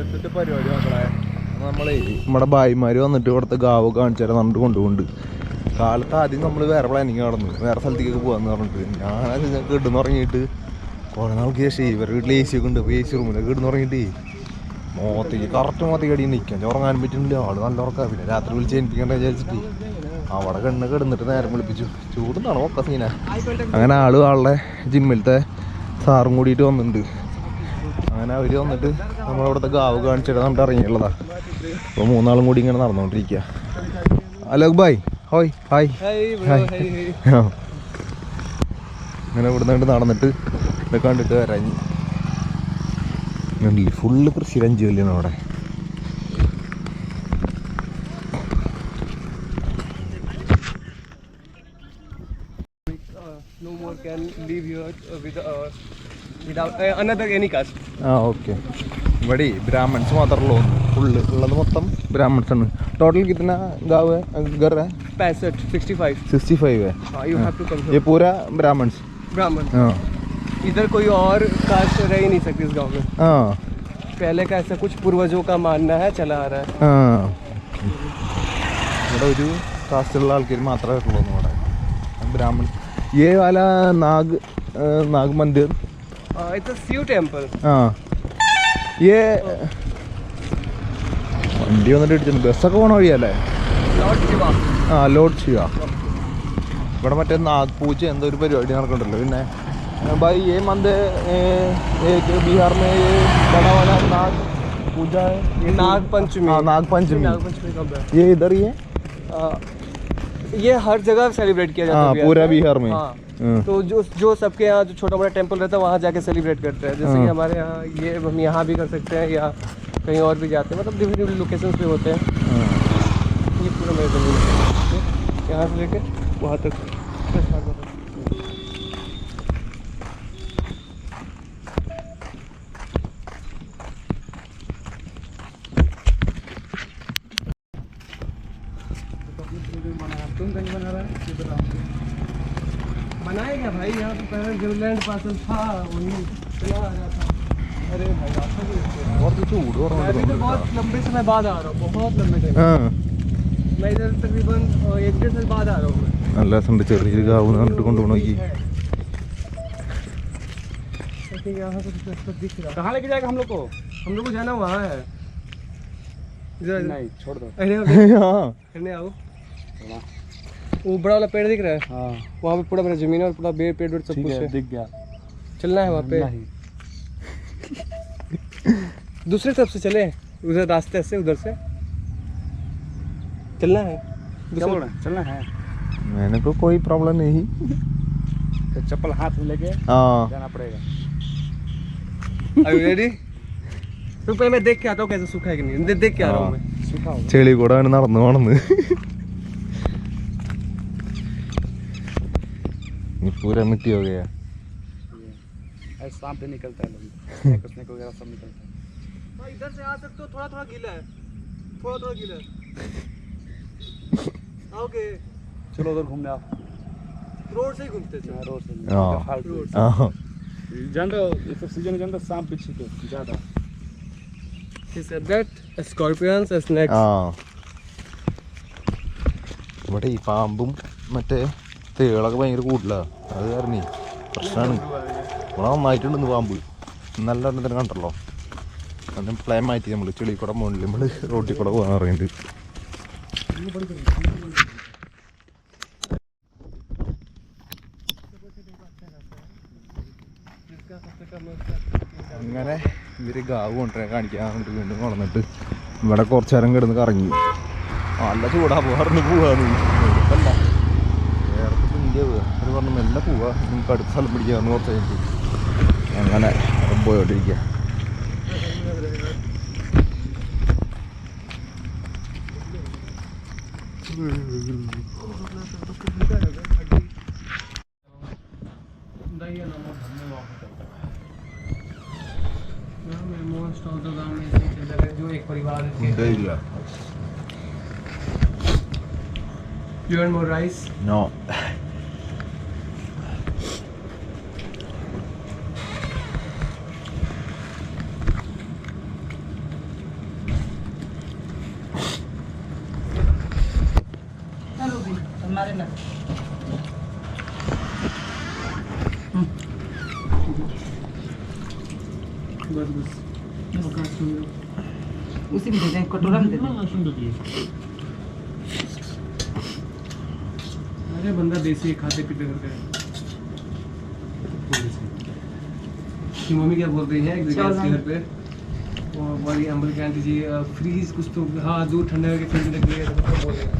രാവിലത്തെ പരിപാടി മക്കളെ. നമ്മളെ നമ്മുടെ ഭായിമാർ വന്നിട്ട് ഇവിടുത്തെ ഗാവ് കാണിച്ചു തരാൻ പറഞ്ഞിട്ട് കൊണ്ടുപോകുന്നുണ്ട്. കാലത്ത് ആദ്യം നമ്മൾ വേറെ പ്ലാനിങ് നടന്നു, വേറെ സ്ഥലത്തേക്ക് പോകാമെന്ന് പറഞ്ഞിട്ട്. ഞാനത് കിടന്ന് ഉറങ്ങിയിട്ട് കുറേ നാൾക്ക് ശേഷം ഇവരുടെ വീട്ടിൽ AC ഒക്കെ ഉണ്ട്. അപ്പോൾ AC റൂമിലൊക്കെ കിടന്ന് ഉറങ്ങിയിട്ട് മോത്തേക്ക് കറക്റ്റ് മോത്തേക്ക് അടി നിൽക്കാൻ ഉറങ്ങാൻ പറ്റുന്നില്ല. ആൾ നല്ല ഉറക്കാം. പിന്നെ രാത്രി വിളിച്ച് എനിപ്പിക്കണ്ട വിചാരിച്ചിട്ട് അവിടെ കിടന്നിട്ട് നേരം വിളിപ്പിച്ചു. ചൂടുന്നാണ് ഒക്കെ സീന. അങ്ങനെ ആളുടെ ജിമ്മിലത്തെ സാറും കൂടിയിട്ട് വന്നിട്ടുണ്ട്. അങ്ങനെ അവർ വന്നിട്ട് നമ്മളിവിടുത്തെ ഗാവ് കാണിച്ചിട്ട് നമുക്ക് ഇറങ്ങിയുള്ളതാണ്. അപ്പോൾ മൂന്നാളും കൂടി ഇങ്ങനെ നടന്നുകൊണ്ടിരിക്കുക. അലോക് ഭായ് ഹോയ് ഹായ് ഹായ്. അങ്ങനെ ഇവിടെ നിന്ന് നടന്നിട്ട് ഇത് കണ്ടിട്ട് വരാഞ്ഞ് ഫുള്ള് കൃഷി രഞ്ജി കല്യാണ് അവിടെ. ഓക്കെ. ഇവിടെ ബ്രാഹ്മൺസ് മാത്രമല്ലോ ഫുള്ള് ഉള്ളത്, മൊത്തം ബ്രാഹ്മൺസ് ആണ്. टोटल कितना गाँव है, घर है? 65 है। ये पूरा ब्राह्मण्स? ब्राह्मण। हाँ, इधर कोई और कास्ट रह ही नहीं सकती इस गांव में। हाँ, पहले का ऐसा कुछ पूर्वजों का मानना है, चला आ रहा है। हाँ, ഇവിടെ ഒരു കാസ്റ്റുള്ള ആൾക്കാർ മാത്രമേ ഉള്ളൂ ഇവിടെ ബ്രാഹ്മൺ. ये वाला नाग मंदिर, it's a शिव टेम्पल. हाँ, ये വണ്ടി വന്നിട്ട് ഇടിച്ചിട്ടുണ്ട്. ബസ്സൊക്കെ പോകണ വഴിയല്ലേ? ആ, ലോഡ് ശിവ. ഇവിടെ മറ്റേ നാഗ്പൂജ എന്തോ ഒരു പരിപാടി നടക്കണ്ടല്ലോ. പിന്നെ भाई ये मंदिर एक बिहार में ये बड़ा वाला नाग पूजा है, नाग पंचमी। हाँ, नाग पंचमी ये इधर ही है। ये हर जगह सेलिब्रेट किया जाता है पूरा बिहार में। हाँ। तो जो सबके यहाँ जो छोटा बड़ा टेम्पल रहता है वहाँ जाके सेलिब्रेट करते हैं। जैसे कि हमारे यहाँ ये हम यहाँ भी कर सकते हैं या कहीं और भी जाते हैं, मतलब डिफरेंट लोकेशंस पे होते हैं। ये पूरा मेरे जमीन है, यहाँ से लेके वहाँ तक। तुम कहीं बना रहा है ये बताओ? बनाएगा भाई, यहाँ पे पहले जो लैंड पार्सल था वही चला आ रहा था। अरे भाई आपको बहुत चूड़ और मैं भी तो बहुत लंबे समय बाद आ रहा हूँ, बहुत लंबे टाइम। मैं इधर तकरीबन 1-1.5 साल बाद आ रहा हूँ। നല്ല രസമുണ്ട്. ചെറിയൊരു ഗാവ് കണ്ടിട്ട് കൊണ്ടുപോകണമെങ്കിൽ यहाँ से दिख रहा। कहाँ लेके जाएगा हम लोग को जाना वहाँ है। नहीं छोड़ दो। अरे आओ, वो बड़ा वाला पेड़ दिख रहा है? हाँ, वहाँ पे पूरा मेरा जमीन है और पूरा पेड़ सब कुछ है। दिख गया। चलना है वहाँ पे? दूसरी तरफ से चले, उधर रास्ते से उधर से चलना है। चलना है। मैंने को कोई प्रॉब्लम नहीं। तो चप्पल हाथ में लेके जाना पड़ेगा। Are you ready? रुपए मैं देख के आता हूँ कैसे सूखा है कि नहीं। देख के आ रहा हूँ मैं। सूखा होगा। ചെളി കൂടെ നടന്നു പോണെന്ന്. पूरा मिट्टी हो गया। सांप भी निकलता है, स्नेक वगैरह सब निकलता है। इधर से आ सकते हो, थोड़ा गीला है, थोड़ा गीला है। आओगे? चलो उधर घूमने आओ। रोड से ही घूमते हैं। रोड से। हां, जानते हो इस सीजन के अंदर सांप बिच्छू के ज्यादा। He said that scorpions and snakes. ഇവിടെ ഈ പാമ്പും മറ്റേ തേളൊക്കെ ഭയങ്കര കൂടുതലാണ്. അത് കാരണം പ്രശ്നമാണ്. ഇവിടെ നന്നായിട്ടുണ്ടെന്ന് പാമ്പ്. നല്ല എണ്ണത്തിന് കണ്ടല്ലോ. അതിന് പ്ലാൻ മാറ്റി നമ്മൾ ചെളി കൂടെ മുകളിൽ നമ്മൾ റോട്ടിൽ കൂടെ പോകാൻ പറയുന്നുണ്ട്. അങ്ങനെ ഇവർ ഗാവ് കൊണ്ടുവരാൻ കാണിക്കാൻ വീണ്ടും കൊണ്ടുവന്നിട്ട് ഇവിടെ കുറച്ചു നേരം കിടന്ന് കറങ്ങി. നല്ല ചൂടാ പോകാറുണ്ട്. പോവാന്ന് അല്ല വേറെ ഇന്ത്യ അവർ പറഞ്ഞു മെല്ലെ പോവാ, നമുക്ക് അടുത്ത സ്ഥലം പിടിക്കാമെന്ന് കുറച്ച് കഴിഞ്ഞിട്ട് അങ്ങനെ പോയോണ്ടിരിക്കുക. जो एक परिवार You want more rice? No. उसी में दे दें, कटोरा में दे दें। अरे बंदा देसी खाते पीते करके कि मम्मी क्या बोल रही है एक जगह इसके घर पे वो बड़ी अम्बल की आंटी जी फ्रीज कुछ तो हाँ दूध ठंडा करके फ्रिज में रख दिया तो बोल रहे हैं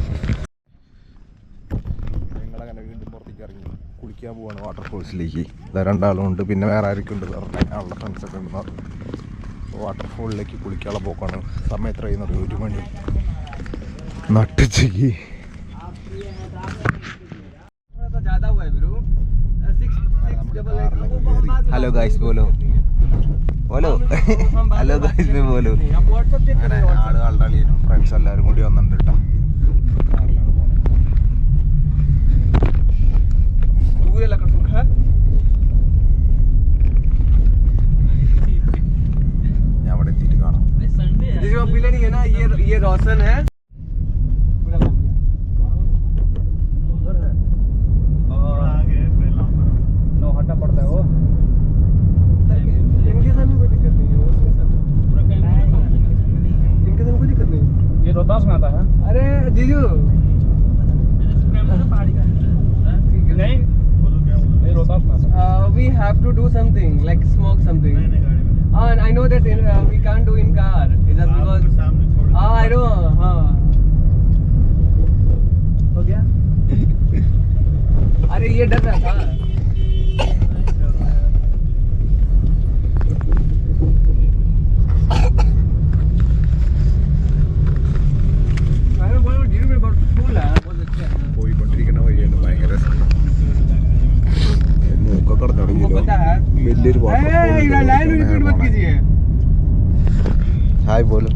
ഞങ്ങളങ്ങനെ വീണ്ടും പുറത്തേക്ക് ഇറങ്ങി കുളിക്കാൻ പോവാണ് വാട്ടർഫോൾസിലേക്ക്. ഇതാ രണ്ടാളും ഉണ്ട്, പിന്നെ വേറെ ആരൊക്കെ ഉണ്ട് പറഞ്ഞാൽ ഞങ്ങളുടെ ഫ്രണ്ട്സൊക്കെ ഉണ്ടെന്ന് പറഞ്ഞു. വാട്ടർഫോളിലേക്ക് കുളിക്കാനുള്ള പോക്കാണ്. സമയം എത്രയെന്ന് അറിയും? 1 മണി നട്ടുച്ചയ്ക്ക്. ഹലോ ഗായ്സ് പോലോ പോലോ ഹലോ ഗായ്സ് പോലോ. അങ്ങനെ ആളുകളുടെ അളിയനും ഫ്രണ്ട്സ് എല്ലാവരും കൂടി വന്നിട്ടുണ്ട് കേട്ടോ. കാറിലാണ് ഞാൻ അവിടെ എത്തിയിട്ട് കാണാം. है ना ये रोशन है नौहट्टा पड़ता है वो इनके साथ कोई दिक्कत नहीं है इनके साथ कोई दिक्कत नहीं. ये रोहतास में आता है. अरे जीजू नहीं ये रोहतास में आता है. We have to do something like smoke something. And I know that we can't do in car. It's just because I know. हाँ. हो गया? अरे ये डर रहा था. പോയിക്കൊണ്ടിരിക്കുന്ന വഴിയാണ് ഭയങ്കര മൂക്കൊക്കെ കടന്നു തുടങ്ങിയല്ലോ. വലിയൊരു ഹായ് പോലും.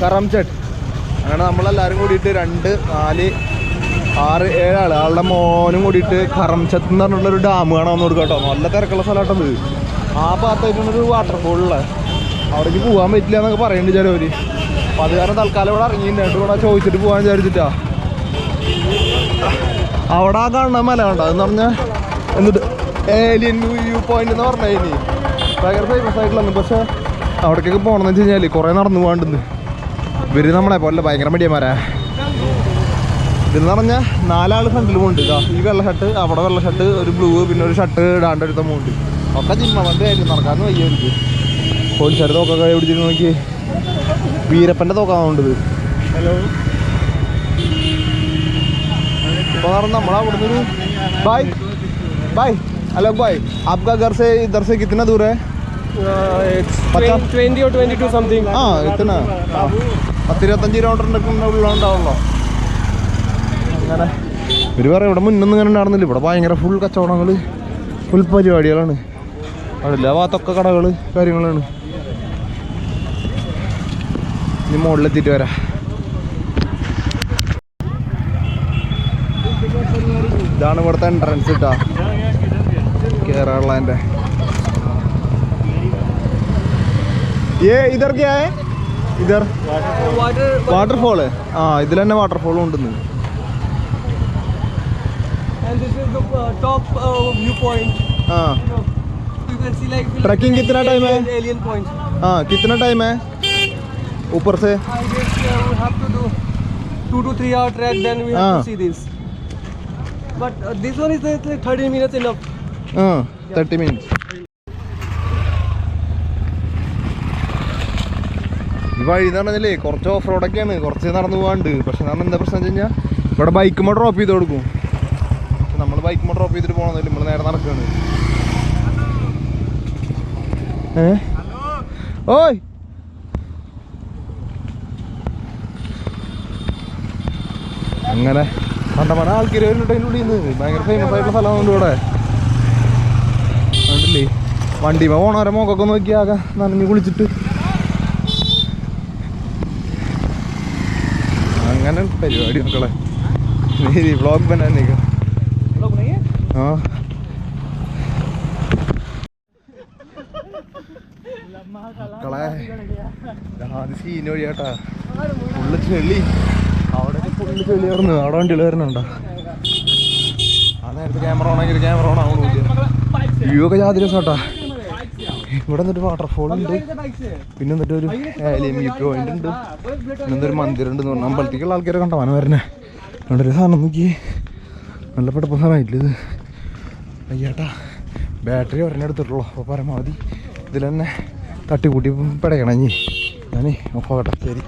കറംചട്ട്. അങ്ങനെ നമ്മളെല്ലാവരും കൂടിയിട്ട് 2, 4, 6, 7 ആള് ആളുടെ മോനും കൂടിയിട്ട് കറംചത്ത് എന്ന് പറഞ്ഞിട്ടുള്ളൊരു ഡാം കാണാൻ വന്നു കൊടുക്കാം കേട്ടോ. നല്ല തിരക്കുള്ള സ്ഥലമായിട്ടത്. ആ ഭാഗത്തായിട്ടൊരു വാട്ടർഫോളുള്ള അവിടേക്ക് പോകാൻ പറ്റില്ല എന്നൊക്കെ പറയുന്നുണ്ട് ചിലവർ. അപ്പം അത് കാരണം തൽക്കാലം ഇവിടെ ഇറങ്ങിയിട്ടുണ്ട്. ഇവിടെ ചോദിച്ചിട്ട് പോകാൻ വിചാരിച്ചിട്ടാ. അവിടെ ആ കാണുന്ന മല കണ്ടോ? അതെന്ന് പറഞ്ഞാൽ എന്നിട്ട് ഏലിയൻ വ്യൂ പോയിന്റ് എന്ന് പറഞ്ഞാൽ ഇനി ഭയങ്കര ഫേമസ് ആയിട്ടുള്ളതാണ്. പക്ഷെ അവിടേക്കൊക്കെ പോകണമെന്ന് വെച്ച് കഴിഞ്ഞാൽ കുറേ നടന്നു പോകാണ്ടെന്ന്. ഇവർ നമ്മളെ പോലെ ഭയങ്കര മടിയന്മാരാ. ഇതെന്ന് പറഞ്ഞാൽ 4 ആൾ ഫ്രണ്ടിൽ പോകുന്നുണ്ട്. ഈ വെള്ള ഷർട്ട്, അവിടെ വെള്ള ഷർട്ട്, ഒരു ബ്ലൂ, പിന്നെ ഒരു ഷർട്ട് ഇടാണ്ട് എടുത്ത പോകുന്നുണ്ട്. ഒക്കെ ജിമ്മവൻ്റെ ആയിരുന്നു. നടക്കാമെന്ന് വയ്യ എനിക്ക്. പോലീസുകാർ തോക്കൊക്കെ പിടിച്ചിട്ട് നോക്കി. വീരപ്പൻ്റെ തോക്കാവുണ്ടത്. ഹലോ ഇപ്പോൾ നമ്മൾ അവിടുന്ന് ഒരു ബായ് ബായ് ഹലോ ബായ് आपका घर से इधर से कितना दूर है? 20 or 22 something. ആ ഇത്തന 10-25 കിലോമീറ്ററിൻ്റെ ഉള്ളുണ്ടാവുള്ളൂ. അങ്ങനെ ഇവർ പറയാം ഇവിടെ മുന്നൊന്നും ഇങ്ങനെ ഉണ്ടായിരുന്നില്ല. ഇവിടെ ഭയങ്കര ഫുൾ കച്ചവടങ്ങൾ, ഫുൾ പരിപാടികളാണ്. എല്ലാ ഭാഗത്തൊക്കെ കടകൾ കാര്യങ്ങളാണ്. ഇനി മുകളിലെത്തിയിട്ട് വരാം. ഇതാണ് ഇവിടുത്തെ എൻട്രൻസ് കിട്ടാ കേരളൻ്റെ. ഇതർ ക്യാ ഹൈ? ഇതർ വാട്ടർഫോള്. ആ ഇതിൽ തന്നെ വാട്ടർഫോളും ഉണ്ടെന്ന്. हाँ ट्रैकिंग कितना टाइम है? हाँ कितना टाइम है ऊपर से? 2 to 3 hour trek, then we have to see this. But this one is like 30 minutes enough. 30 minutes. ഈ വഴി എന്ന് പറഞ്ഞാലേ കുറച്ച് ഓഫ് റോഡൊക്കെയാണ്, കുറച്ച് നടന്നു പോകാണ്ട്. പക്ഷെ നമ്മൾ എന്താ പ്രശ്നം വെച്ച് കഴിഞ്ഞാൽ ഇവിടെ ബൈക്കുമ്പോൾ ഡ്രോപ്പ് ചെയ്ത് കൊടുക്കും. നമ്മൾ ബൈക്കുമ്പോൾ ഡ്രോപ്പ് ചെയ്തിട്ട് പോകണമെന്നില്ല, നമ്മൾ നേരെ നടക്കുകയാണ്. ഓയ് അങ്ങനെ കണ്ടമാന ആൾക്കാർ വരുന്നുണ്ട് അതിൻ്റെ ഉള്ളിൽ നിന്ന്. ഭയങ്കര ഫേമസ് ആയിട്ടുള്ള സ്ഥലമുണ്ട് ഇവിടെ. കണ്ടില്ലേ വണ്ടിമ പോണവരെ മോക്കൊക്കെ നോക്കി ആകെ നനഞ്ഞ് കുളിച്ചിട്ട് അങ്ങനെ പരിപാടി മക്കളെ. വ്ളോഗ് ബനാനേക്ക हाँ മക്കളെ ആദ്യം സീൻ വഴിയാട്ടാ ഫുള്ള് ചെളി. അവിടെ ഫുള്ള് ചെളി ആയിരുന്നു. അവിടെ വണ്ടികൾ വരുന്നുണ്ടോ? ആ നേരത്തെ ക്യാമറ ഓണെങ്കിൽ ക്യാമറ ഓൺ ആവണില്ല. വ്യൂ ഒക്കെ ജാതി രസമാട്ടാ. ഇവിടെ എന്നിട്ട് വാട്ടർഫോൾ ഉണ്ട്, പിന്നെ എന്നിട്ട് ഒരു വ്യൂ പോയിന്റ് ഉണ്ട്, പിന്നെ ഒരു മന്ദിരം ഉണ്ട്. അമ്പലത്തേക്കുള്ള ആൾക്കാരെ കണ്ടവാൻ വരണേ. ഇവിടെ ഒരു സാധനം നോക്കി നല്ല പെട്ടപ്പ സാധനമായിട്ടില്ല ഇത്. അയ്യാട്ടാ ബാറ്ററി ഒരെണ്ണം എടുത്തിട്ടുള്ളൂ. അപ്പോൾ പരമാവധി ഇതിൽ തന്നെ തട്ടിക്കൂട്ടി പിടയണം. ഇനി ഞാനേ നോക്കട്ടെ. ശരി,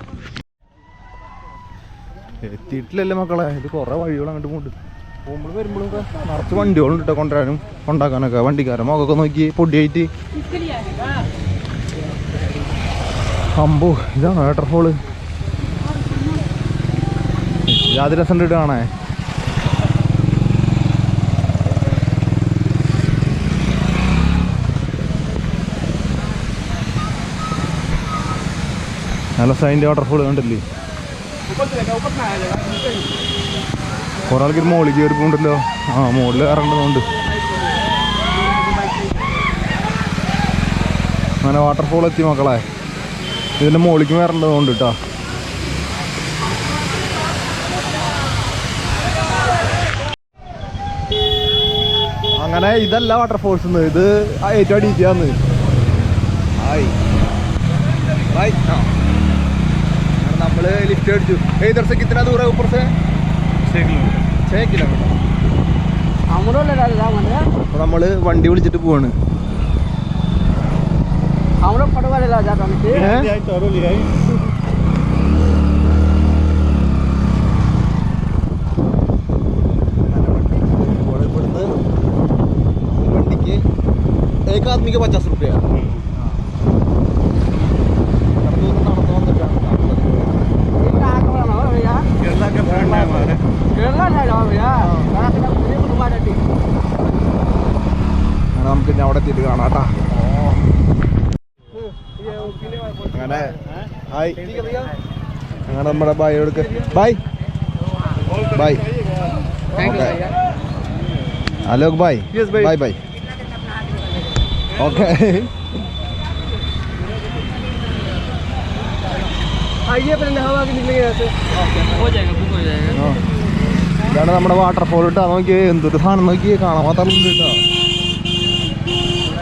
എത്തിയിട്ടില്ലല്ലേ മക്കളെ. ഇത് കുറേ വഴികൾ അങ്ങോട്ട് പോകുന്നുണ്ട്. പോകുമ്പോൾ വരുമ്പോഴൊക്കെ നിറച്ച് വണ്ടികളുണ്ട് കേട്ടോ, കൊണ്ടുവരാനും കൊണ്ടാക്കാനൊക്കെ. വണ്ടിക്കാരൻ മുഖമൊക്കെ നോക്കി പൊടിയായിട്ട്. അമ്പോ ഇതാണ് വാട്ടർഫോള്. യാതൊരു രസം ഉണ്ട് കാണേ. നല്ല സൈൻ്റെ വാട്ടർഫോള് കണ്ടില്ലേ? കുറെ ആൾക്കാർ മോളിൽ കയറി പോകണ്ടല്ലോ. ആ മുകളിൽ കയറേണ്ടതുകൊണ്ട് അങ്ങനെ വാട്ടർഫോൾ എത്തി മക്കളെ. ഇതിൻ്റെ മുകളിലേക്ക് വരേണ്ടതുകൊണ്ട് കേട്ടോ. അങ്ങനെ ഇതല്ല വാട്ടർഫോൾസ്, ഇത് ഏറ്റവും അടിയിട്ടാന്ന്. ആയി बाय നമ്മൾ ലിഫ്റ്റ് അടിച്ചു. इधर से कितना दूर है ऊपर से? 6 किलोमीटर. അപ്പോൾ നമ്മൾ വണ്ടി വിളിച്ചിട്ട് പോവാണ്. വണ്ടിക്ക് एक आदमी के 50 रुपया. നമുക്ക് അവിടെ എത്തിയിട്ട് കാണാം കേട്ടാ. അങ്ങനെ ഹായ്. അങ്ങനെ നമ്മുടെ ബായ് എടുക്ക. Bye bye. Okay Alok bye. Bye bye. Okay आइए पहले नहा के निकलेंगे यहाँ से. हो जाएगा, बुक हो जाएगा. ഇതാണ് നമ്മുടെ വാട്ടർഫോൾ ഇട്ടാ. നോക്കിയേ എന്തൊരു സാധനം നോക്കിയേ, കാണാൻ മാത്രം കേട്ടോ.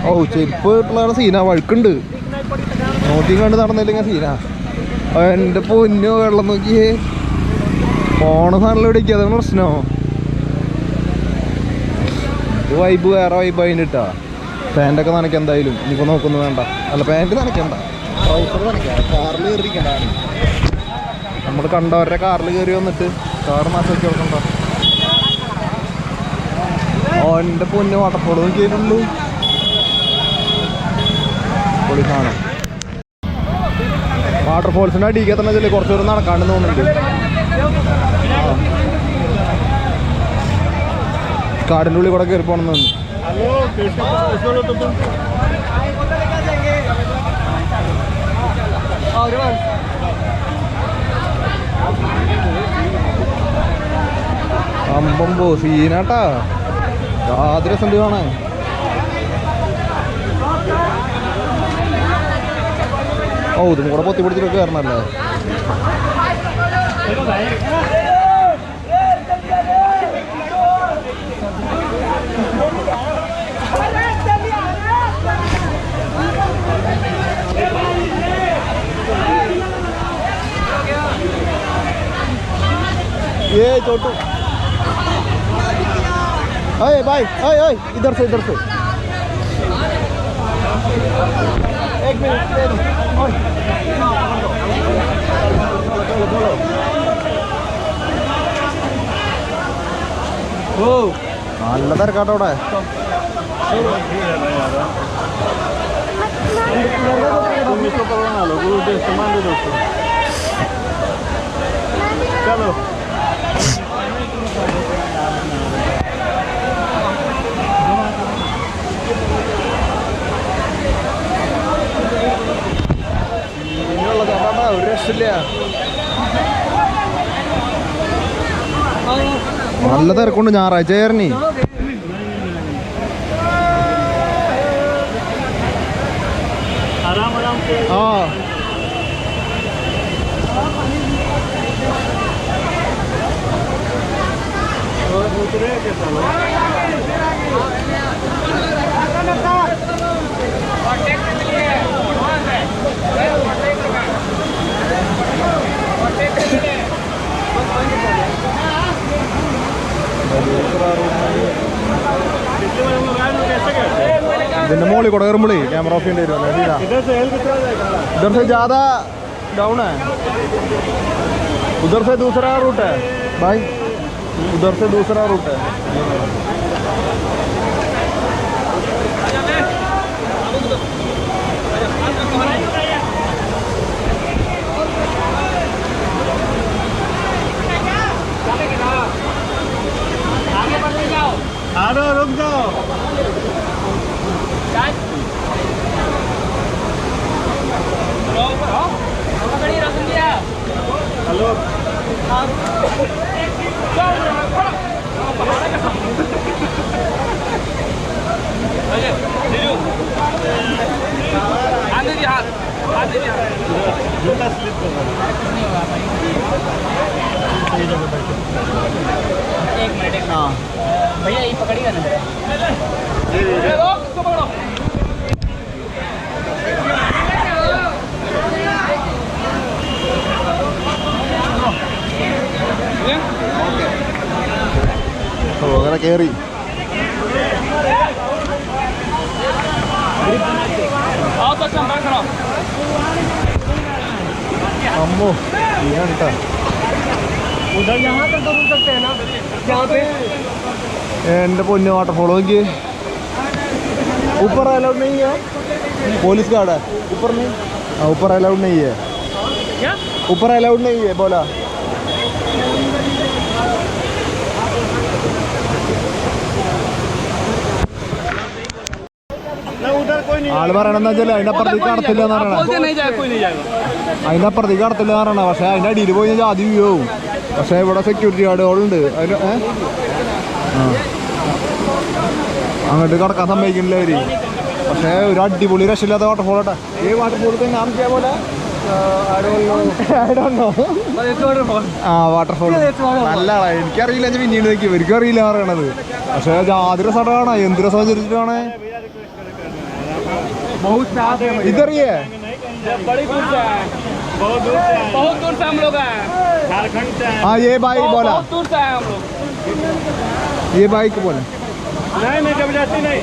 ഓ ചെരുപ്പ് ഇട്ടുള്ള സീനാ, വഴുക്കുണ്ട്. നോക്കി കണ്ട് നടന്നില്ലെങ്കിൽ സീനാ. എൻ്റെ പൊന്നോ വെള്ളം നോക്കിയേ. പോണ സാധനം ഇടിക്കുക, അതാണ് പ്രശ്നമോ. ഇത് വൈബ് വേറെ വൈബ് അതിന് ഇട്ടാ. പാൻറ്റൊക്കെ നനയ്ക്കാം എന്തായാലും. ഇനിയിപ്പോൾ നോക്കൊന്നും വേണ്ട. അല്ല പാൻറ്റ് നനയ്ക്കണ്ട, ട്രൗസർ നനയ്ക്കാം. കാറിൽ കയറിയിരിക്കണ്ടാണ്. നമ്മൾ കണ്ടവരുടെ കാറിൽ കയറി വന്നിട്ട് കാർ നാശമാക്കി കൊടുക്കണ്ട. ഓ എൻ്റെ പൊന്ന് വാട്ടർഫോൾ നോക്കിയിട്ടുള്ളൂ. പൊളി സാധനം. വാട്ടർഫോൾസിൻ്റെ അടിയിൽ തന്നെ വെച്ചാൽ കുറച്ച് ദൂരം നടക്കാണ്ട് തോന്നുന്നുണ്ട്. കാടിൻ്റെ ഉള്ളിൽ കൂടെ കയറി പോകണം തോന്നുന്നു. അമ്പമ്പോ സീനാട്ടാ. യാതൊരു രസം കാണാൻ. ഓ ഇതും കൂടെ പൊത്തി പിടിച്ചിട്ടൊക്കെ കയറണല്ലേ. ये छोटू अरे भाई ओए ओए इधर से एक मिनट चलो ഓ നല്ല തിരക്കാട്ടോ അവിടെ. ചലോ ഇനിയുള്ള ചേട്ടാ ഒരു രക്ഷയില്ല. നല്ല തിരക്കുണ്ട്. ഞായറാഴ്ച കയറി. आराम हाँ ഇതിന്റെ മോളിൽ കൂടെ കയറുമ്പോഴേ ക്യാമറ ഓഫ് ചെയ്യേണ്ടി വരും इधर से ज़्यादा डाउन है उधर से दूसरा रूट है भाई उधर से दूसरा रूट है रुक जाओ हेलो एक मिनट हाँ भैया ये पकड़िएगा ना അങ്ങനെ കയറി അമ്മോ ഇതാ उधर यहाँ तक तो रुक सकते हैं ना यहाँ पे എൻ്റെ പൊന്നു വാട്ടർഫോൾ നോക്കി ऊपर अलाउड नहीं है पुलिस गार्ड है ऊपर नहीं हाँ ऊपर अलाउड नहीं है क्या ऊपर अलाउड नहीं है बोला ആള് പറയണെന്ന് വെച്ചാൽ അതിന്റെ അപ്പുറത്തേക്ക് കടത്തില്ല എന്ന് പറയണ അതിന്റെ അപ്പുറത്തേക്ക് കടത്തില്ല എന്ന് പറയണ പക്ഷെ അതിന്റെ അടിയിൽ പോയി കഴിഞ്ഞാൽ ആദ്യം വ്യൂ ആവും പക്ഷെ ഇവിടെ സെക്യൂരിറ്റി ഗാർഡുകളുണ്ട് അതിൽ അങ്ങോട്ട് കടക്കാൻ സമ്മതിക്കുന്നില്ല അവര് പക്ഷെ ഒരു അടിപൊളി രക്ഷയില്ലാത്ത വാട്ടർഫോളട്ടെ ഈ വാട്ടർഫോളത്തെ നാം ചെയ്യാൻ പോലെ ആ വാട്ടർഫോൾ നല്ല ആളാ എനിക്കറിയില്ല ഞാൻ പിന്നീട് നോക്കി ഇവർക്കും അറിയില്ല പറയണത് പക്ഷെ ജാതി രസമാണ് എന്ത് രസം വെച്ചിട്ടാണ് इधर ही है बड़ी दूर से है बहुत दूर से हम लोग हैं झारखंड से हाँ ये बाइक बोला बहुत दूर से हैं हम लोग ये बाइक बोला नहीं जबरदस्ती नहीं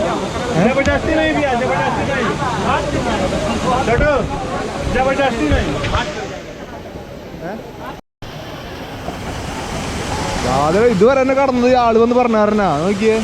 जबरदस्ती नहीं भैया जबरदस्ती नहीं छोटो जबरदस्ती नहीं അത് ഇതുവരെ തന്നെ കടന്നത് ആള് വന്ന് പറഞ്ഞാരനാ നോക്കിയേ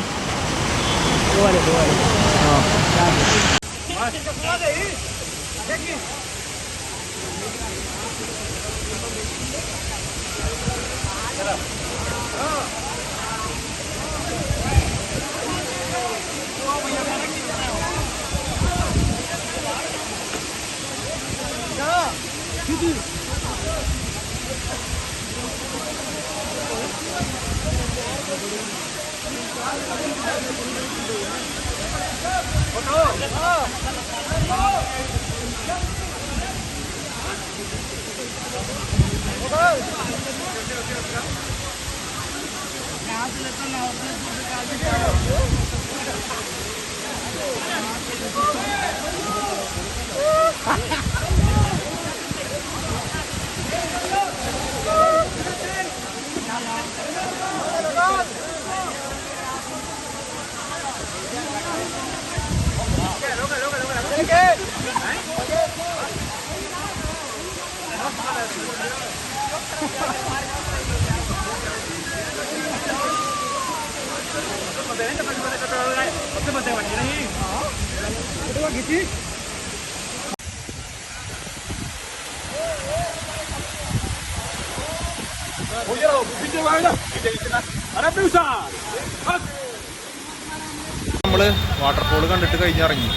നമ്മള് വാട്ടർഫോൾ കണ്ടിട്ട് കഴിഞ്ഞിറങ്ങി.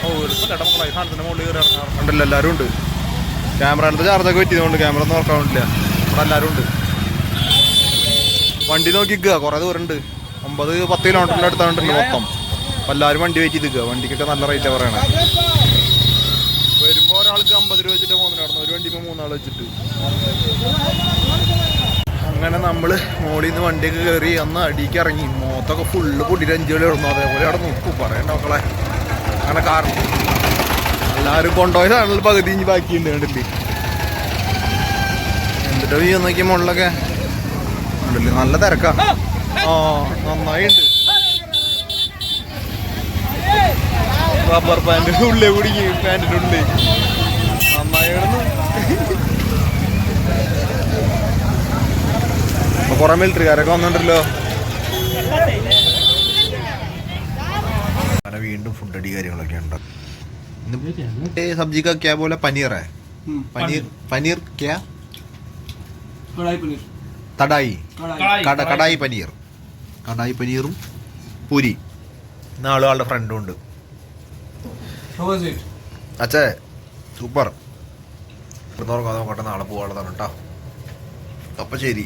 ഓ എളുപ്പമല്ല മക്കളെ, സാധനത്തിന്റെ മുകളിൽ കയറി ഇറങ്ങാറുണ്ടല്ലോ. എല്ലാവരും ഉണ്ട്. ക്യാമറയുടെ ചാർജൊക്കെ പറ്റിയതുകൊണ്ട് ക്യാമറ ഒന്നും നോക്കാൻ പറ്റില്ല. ഇവിടെ എല്ലാവരും ഉണ്ട്. വണ്ടി നോക്കിക്കുക, കുറേ ദൂരം ഉണ്ട്. 9-10 കിലോമീറ്ററിൻ്റെ അടുത്താണ്ടുണ്ട് മൊത്തം. അപ്പം എല്ലാവരും വണ്ടി വെച്ച് നിൽക്കുക. വണ്ടിക്കൊക്കെ നല്ല റേറ്റാണ് പറയണത്. വരുമ്പോൾ വെച്ചിട്ട് പോകുന്നുണ്ടായിരുന്നു, ഒരു വണ്ടിയുമ്പോൾ 3 ആൾ വെച്ചിട്ട്. അങ്ങനെ നമ്മള് മോളിൽ നിന്ന് വണ്ടിയൊക്കെ കയറി അന്ന് അടിക്ക് ഇറങ്ങി. മോത്തൊക്കെ ഫുള്ള് പൊടിയിട്ട് 5 കളി ഇടുന്നു. അതേപോലെ അവിടെ നോക്കും പറയണ്ട മക്കളെ. അങ്ങനെ കാരണം എല്ലാവരും കൊണ്ടുപോയ സാധനങ്ങൾ പകുതി ഇഞ്ച് ബാക്കിയുണ്ട് കണ്ടില്ലേ. എന്നിട്ട് വ്യൂ നോക്കിയ മുകളിലൊക്കെ ഉണ്ടല്ലേ, നല്ല തിരക്കാ. ആ നന്നായിണ്ട്. റബ്ബർ പാൻറ് ഉള്ളിൽ കുടുങ്ങി, പാൻറ്റിൻ്റെ ഉള്ളിൽ നന്നായിരുന്നു. അപ്പൊ കുറെ മിലിറ്ററിക്കാരൊക്കെ വന്നിട്ടുണ്ടല്ലോ. അങ്ങനെ വീണ്ടും ഫുഡ് അടി കാര്യങ്ങളൊക്കെ ഉണ്ട്. സബ്ജി കാ ക്യാ പോലെ പനീർ ഹൈ. പനീർ പനീർ ക്യാ कढ़ाई पनीर തടായി കടായി പനീർ, കടായി പനീറും പൂരി. നാളും ആളുടെ ഫ്രണ്ടും ഉണ്ട്. അച്ഛേ സൂപ്പർ. നോക്കട്ടെ, നാളെ പോകാനുള്ളതാണ് കേട്ടോ. അപ്പം ശരി.